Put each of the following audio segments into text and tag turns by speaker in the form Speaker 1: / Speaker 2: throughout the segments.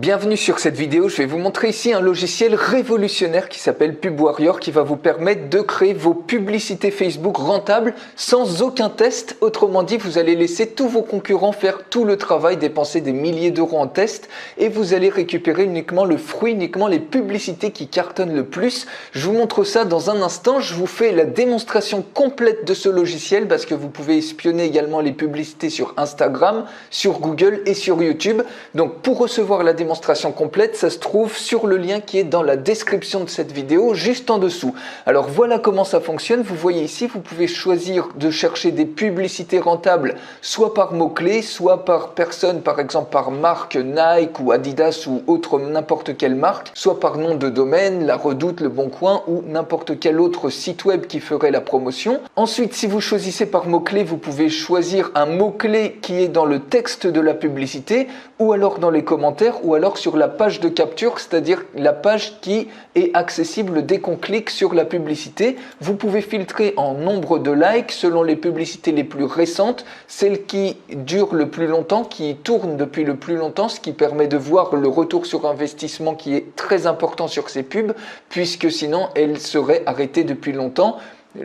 Speaker 1: Bienvenue sur cette vidéo, je vais vous montrer ici un logiciel révolutionnaire qui s'appelle PubWarrior qui va vous permettre de créer vos publicités Facebook rentables sans aucun test. Autrement dit, vous allez laisser tous vos concurrents faire tout le travail, dépenser des milliers d'euros en test et vous allez récupérer uniquement le fruit, uniquement les publicités qui cartonnent le plus. Je vous montre ça dans un instant, je vous fais la démonstration complète de ce logiciel parce que vous pouvez espionner également les publicités sur Instagram, sur Google et sur YouTube. Donc pour recevoir la démonstration complète, ça se trouve sur le lien qui est dans la description de cette vidéo, juste en dessous. Alors voilà comment ça fonctionne. Vous voyez ici, vous pouvez choisir de chercher des publicités rentables, soit par mots-clés, soit par personne, par exemple par marque Nike ou Adidas ou autre n'importe quelle marque, soit par nom de domaine, La Redoute, Le Bon Coin ou n'importe quel autre site web qui ferait la promotion. Ensuite, si vous choisissez par mots-clés, vous pouvez choisir un mot-clé qui est dans le texte de la publicité ou alors dans les commentaires ou alors sur la page de capture, c'est-à-dire la page qui est accessible dès qu'on clique sur la publicité. Vous pouvez filtrer en nombre de likes selon les publicités les plus récentes, celles qui durent le plus longtemps, qui tournent depuis le plus longtemps, ce qui permet de voir le retour sur investissement qui est très important sur ces pubs, puisque sinon elles seraient arrêtées depuis longtemps.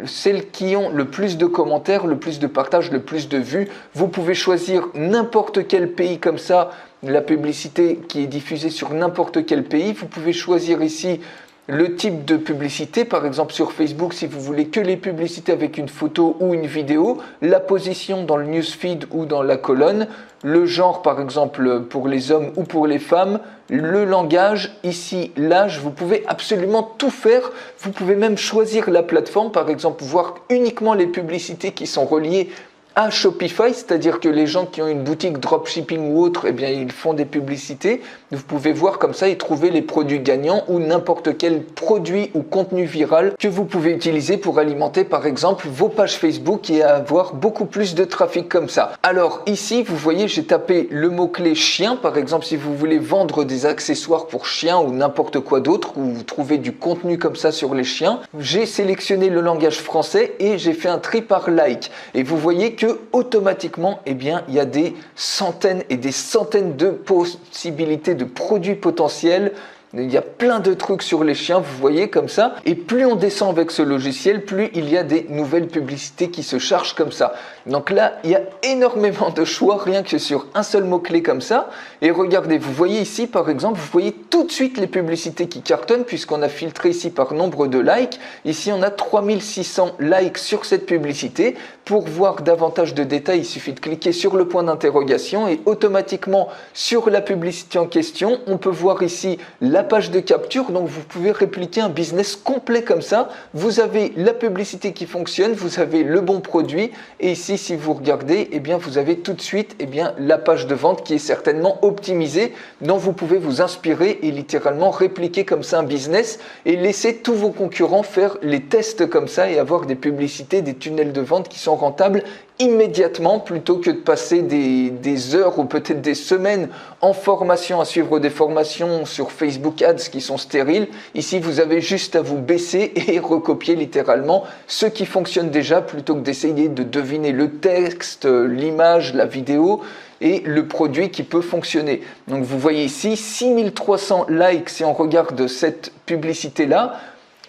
Speaker 1: Celles qui ont le plus de commentaires, le plus de partages, le plus de vues. Vous pouvez choisir n'importe quel pays comme ça, la publicité qui est diffusée sur n'importe quel pays. Vous pouvez choisir ici le type de publicité, par exemple sur Facebook si vous voulez que les publicités avec une photo ou une vidéo, la position dans le newsfeed ou dans la colonne, le genre par exemple pour les hommes ou pour les femmes, le langage, ici l'âge, vous pouvez absolument tout faire. Vous pouvez même choisir la plateforme, par exemple voir uniquement les publicités qui sont reliées à Shopify, c'est-à-dire que les gens qui ont une boutique dropshipping ou autre, eh bien ils font des publicités. Vous pouvez voir comme ça et trouver les produits gagnants ou n'importe quel produit ou contenu viral que vous pouvez utiliser pour alimenter par exemple vos pages Facebook et avoir beaucoup plus de trafic comme ça. Alors ici, vous voyez, j'ai tapé le mot-clé chien, par exemple si vous voulez vendre des accessoires pour chiens ou n'importe quoi d'autre, ou vous trouvez du contenu comme ça sur les chiens. J'ai sélectionné le langage français et j'ai fait un tri par like. Et vous voyez que automatiquement, eh bien, il y a des centaines et des centaines de possibilités de produits potentiels. Il y a plein de trucs sur les chiens, vous voyez comme ça. Et plus on descend avec ce logiciel, plus il y a des nouvelles publicités qui se chargent comme ça. Donc là, il y a énormément de choix, rien que sur un seul mot-clé comme ça. Et regardez, vous voyez ici, par exemple, vous voyez tout de suite les publicités qui cartonnent, puisqu'on a filtré ici par nombre de likes. Ici, on a 3600 likes sur cette publicité. Pour voir davantage de détails, il suffit de cliquer sur le point d'interrogation et automatiquement, sur la publicité en question, on peut voir ici la page de capture, donc vous pouvez répliquer un business complet comme ça. Vous avez la publicité qui fonctionne, vous avez le bon produit et ici si vous regardez, eh bien vous avez tout de suite la page de vente qui est certainement optimisée, dont vous pouvez vous inspirer et littéralement répliquer comme ça un business et laisser tous vos concurrents faire les tests comme ça et avoir des publicités, des tunnels de vente qui sont rentables immédiatement plutôt que de passer des heures ou peut-être des semaines en formation, à suivre des formations sur Facebook Ads qui sont stériles. Ici, vous avez juste à vous baisser et recopier littéralement ce qui fonctionne déjà plutôt que d'essayer de deviner le texte, l'image, la vidéo et le produit qui peut fonctionner. Donc vous voyez ici 6300 likes si on regarde cette publicité-là.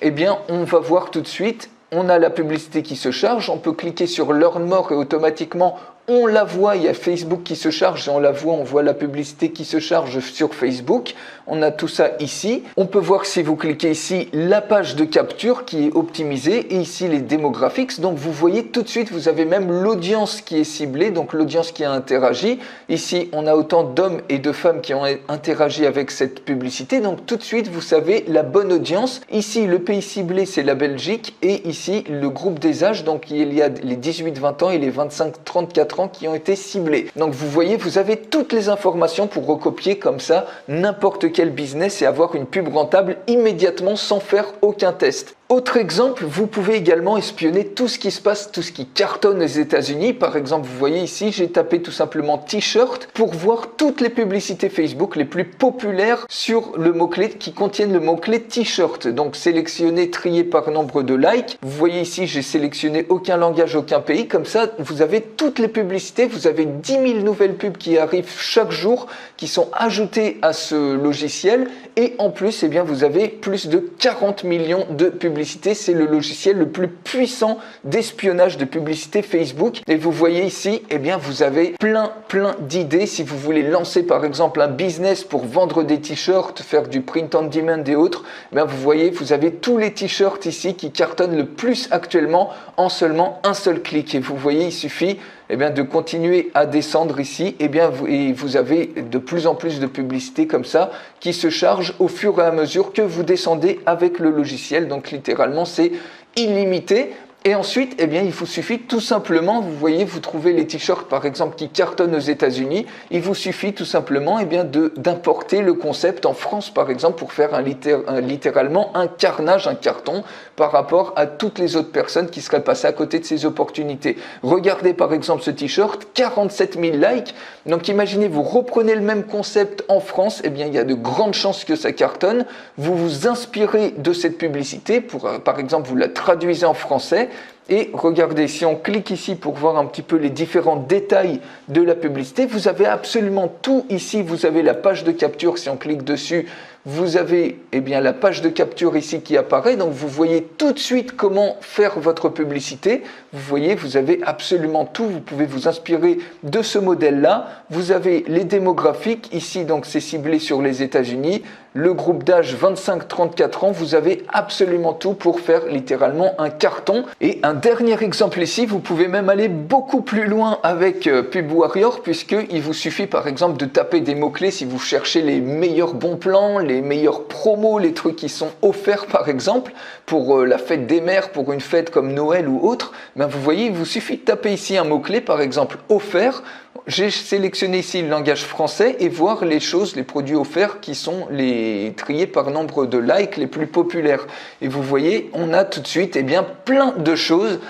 Speaker 1: Eh bien, on va voir tout de suite. On a la publicité qui se charge, on peut cliquer sur Learn More et automatiquement on la voit, il y a Facebook qui se charge et on la voit, on voit la publicité qui se charge sur Facebook. On a tout ça ici. On peut voir si vous cliquez ici la page de capture qui est optimisée et ici les demographics. Donc vous voyez tout de suite, vous avez même l'audience qui est ciblée, donc l'audience qui a interagi. Ici, on a autant d'hommes et de femmes qui ont interagi avec cette publicité. Donc tout de suite, vous savez la bonne audience. Ici, le pays ciblé, c'est la Belgique et ici, le groupe des âges. Donc il y a les 18-20 ans et les 25-34 ans qui ont été ciblés. Donc vous voyez, vous avez toutes les informations pour recopier comme ça n'importe quel business et avoir une pub rentable immédiatement sans faire aucun test. Autre exemple, vous pouvez également espionner tout ce qui se passe, tout ce qui cartonne aux États-Unis. Par exemple, vous voyez ici, j'ai tapé tout simplement t-shirt pour voir toutes les publicités Facebook les plus populaires sur le mot-clé qui contiennent le mot-clé t-shirt. Donc sélectionné, trié par nombre de likes. Vous voyez ici, j'ai sélectionné aucun langage, aucun pays. Comme ça, vous avez toutes les publicités. Vous avez 10 000 nouvelles pubs qui arrivent chaque jour, qui sont ajoutées à ce logiciel. Et en plus, eh bien, vous avez plus de 40 millions de publicités. C'est le logiciel le plus puissant d'espionnage de publicité Facebook. Et vous voyez ici, eh bien, vous avez plein d'idées. Si vous voulez lancer par exemple un business pour vendre des t-shirts, faire du print on demand et autres, eh bien, vous voyez, vous avez tous les t-shirts ici qui cartonnent le plus actuellement en seulement un seul clic. Et vous voyez, il suffit eh bien, de continuer à descendre ici, eh bien, vous avez de plus en plus de publicités comme ça qui se chargent au fur et à mesure que vous descendez avec le logiciel. Donc littéralement, c'est illimité. Et ensuite, eh bien, il vous suffit tout simplement, vous voyez, vous trouvez les t-shirts par exemple qui cartonnent aux États-Unis, il vous suffit tout simplement eh bien, d'importer le concept en France par exemple pour faire littéralement un carnage, un carton par rapport à toutes les autres personnes qui seraient passées à côté de ces opportunités. Regardez par exemple ce t-shirt, 47 000 likes, donc imaginez, vous reprenez le même concept en France, eh bien, il y a de grandes chances que ça cartonne, vous vous inspirez de cette publicité, par exemple vous la traduisez en français. Et regardez, si on clique ici pour voir un petit peu les différents détails de la publicité, vous avez absolument tout ici. Vous avez la page de capture, si on clique dessus, vous avez eh bien, la page de capture ici qui apparaît. Donc vous voyez tout de suite comment faire votre publicité. Vous voyez, vous avez absolument tout. Vous pouvez vous inspirer de ce modèle-là. Vous avez les démographiques. Ici, donc c'est ciblé sur les États-Unis. Le groupe d'âge 25-34 ans, vous avez absolument tout pour faire littéralement un carton. Et un dernier exemple ici, vous pouvez même aller beaucoup plus loin avec PubWarrior, puisqu'il vous suffit par exemple de taper des mots-clés si vous cherchez les meilleurs bons plans, les meilleurs promos, les trucs qui sont offerts par exemple pour la fête des mères, pour une fête comme Noël ou autre. Ben, vous voyez, il vous suffit de taper ici un mot-clé, par exemple offert. J'ai sélectionné ici le langage français et voir les choses, les produits offerts qui sont les triés par nombre de likes les plus populaires. Et vous voyez, on a tout de suite eh bien, plein de choses.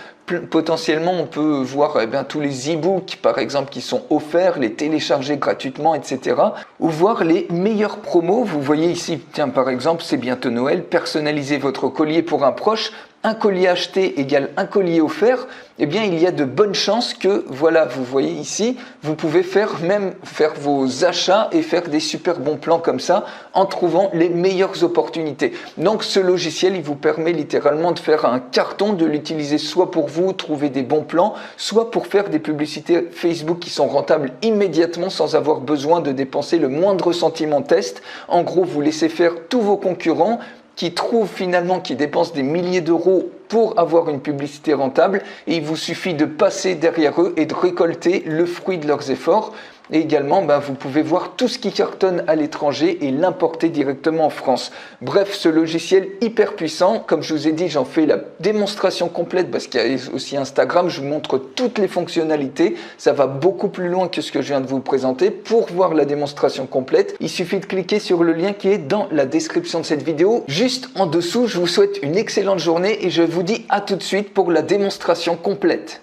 Speaker 1: Potentiellement, on peut voir eh bien, tous les e-books, par exemple, qui sont offerts, les télécharger gratuitement, etc. Ou voir les meilleurs promos. Vous voyez ici, tiens, par exemple, c'est bientôt Noël, personnalisez votre collier pour un proche. Un collier acheté égale un collier offert, eh bien il y a de bonnes chances que, voilà, vous voyez ici, vous pouvez même faire vos achats et faire des super bons plans comme ça en trouvant les meilleures opportunités. Donc ce logiciel, il vous permet littéralement de faire un carton, de l'utiliser soit pour vous, trouver des bons plans, soit pour faire des publicités Facebook qui sont rentables immédiatement sans avoir besoin de dépenser le moindre centime en test. En gros, vous laissez faire tous vos concurrents, qui dépensent des milliers d'euros pour avoir une publicité rentable, et il vous suffit de passer derrière eux et de récolter le fruit de leurs efforts. Et également, vous pouvez voir tout ce qui cartonne à l'étranger et l'importer directement en France. Bref, ce logiciel hyper puissant, comme je vous ai dit, j'en fais la démonstration complète parce qu'il y a aussi Instagram, je vous montre toutes les fonctionnalités. Ça va beaucoup plus loin que ce que je viens de vous présenter. Pour voir la démonstration complète, il suffit de cliquer sur le lien qui est dans la description de cette vidéo. Juste en dessous, je vous souhaite une excellente journée et je vous dis à tout de suite pour la démonstration complète.